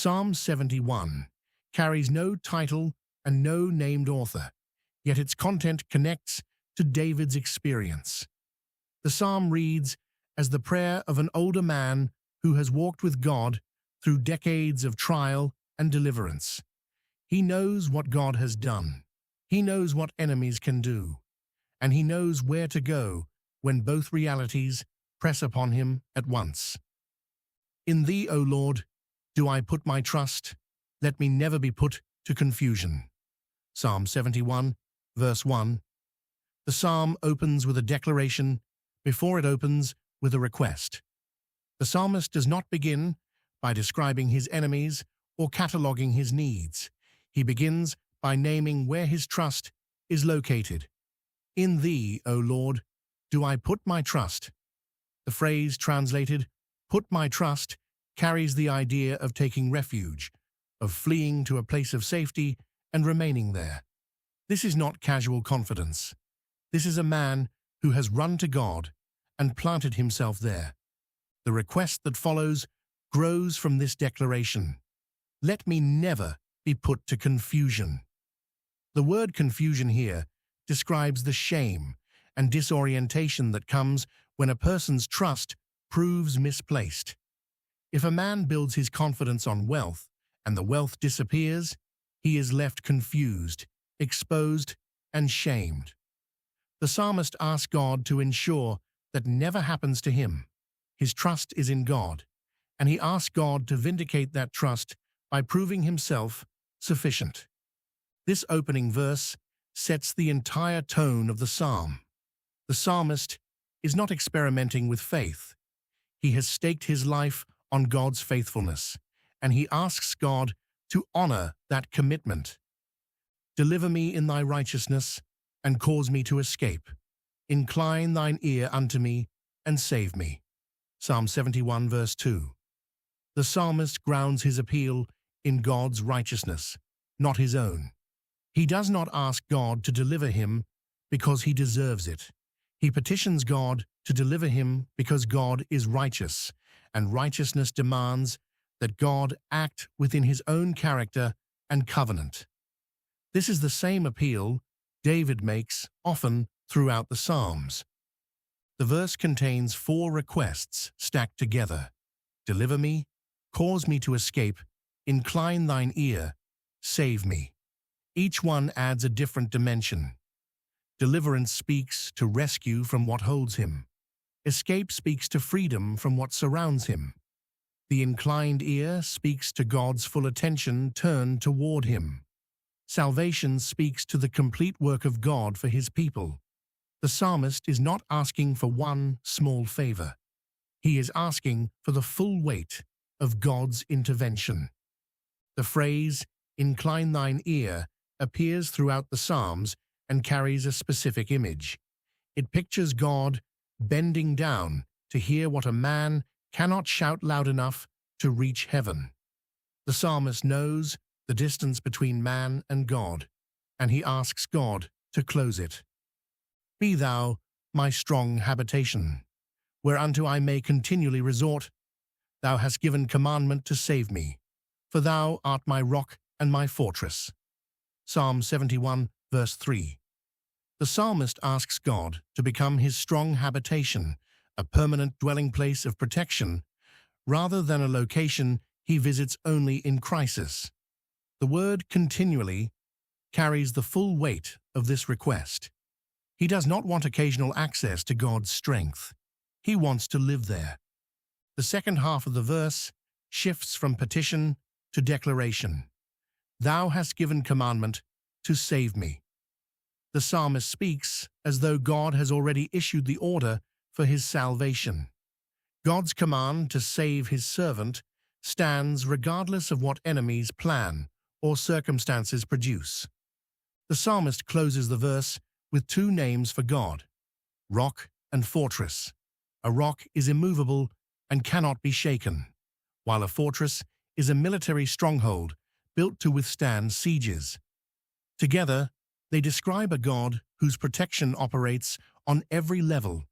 Psalm 71 carries no title and no named author, yet its content connects to David's experience. The psalm reads as the prayer of an older man who has walked with God through decades of trial and deliverance. He knows what God has done. He knows what enemies can do. And he knows where to go when both realities press upon him at once. In thee, O Lord, do I put my trust. Let me never be put to confusion. Psalm 71, verse 1. The psalm opens with a declaration before it opens with a request. The psalmist does not begin by describing his enemies or cataloging his needs. He begins by naming where his trust is located. In thee, O Lord, do I put my trust. The phrase translated, put my trust, carries the idea of taking refuge, of fleeing to a place of safety and remaining there. This is not casual confidence. This is a man who has run to God and planted himself there. The request that follows grows from this declaration. Let me never be put to confusion. The word confusion here describes the shame and disorientation that comes when a person's trust proves misplaced. If a man builds his confidence on wealth and the wealth disappears, he is left confused, exposed, and shamed. The psalmist asks God to ensure that never happens to him. His trust is in God, and he asks God to vindicate that trust by proving himself sufficient. This opening verse sets the entire tone of the psalm. The psalmist is not experimenting with faith. He has staked his life on God's faithfulness, and he asks God to honor that commitment. Deliver me in thy righteousness, and cause me to escape. Incline thine ear unto me, and save me. Psalm 71, verse 2. The psalmist grounds his appeal in God's righteousness, not his own. He does not ask God to deliver him because he deserves it. He petitions God to deliver him because God is righteous, and righteousness demands that God act within his own character and covenant. This is the same appeal David makes often throughout the Psalms. The verse contains 4 requests stacked together. Deliver me, cause me to escape, incline thine ear, save me. Each one adds a different dimension. Deliverance speaks to rescue from what holds him. Escape speaks to freedom from what surrounds him. The inclined ear speaks to God's full attention turned toward him. Salvation speaks to the complete work of God for his people. The psalmist is not asking for one small favor. He is asking for the full weight of God's intervention. The phrase, incline thine ear, appears throughout the Psalms and carries a specific image. It pictures God bending down to hear what a man cannot shout loud enough to reach heaven. The psalmist knows the distance between man and God, and he asks God to close it. Be thou my strong habitation, whereunto I may continually resort. Thou hast given commandment to save me, for thou art my rock and my fortress. Psalm 71, verse 3. The psalmist asks God to become his strong habitation, a permanent dwelling place of protection, rather than a location he visits only in crisis. The word continually carries the full weight of this request. He does not want occasional access to God's strength. He wants to live there. The second half of the verse shifts from petition to declaration. Thou hast given commandment to save me. The psalmist speaks as though God has already issued the order for his salvation. God's command to save his servant stands regardless of what enemies plan or circumstances produce. The psalmist closes the verse with 2 names for God, rock and fortress. A rock is immovable and cannot be shaken, while a fortress is a military stronghold built to withstand sieges. Together, they describe a God whose protection operates on every level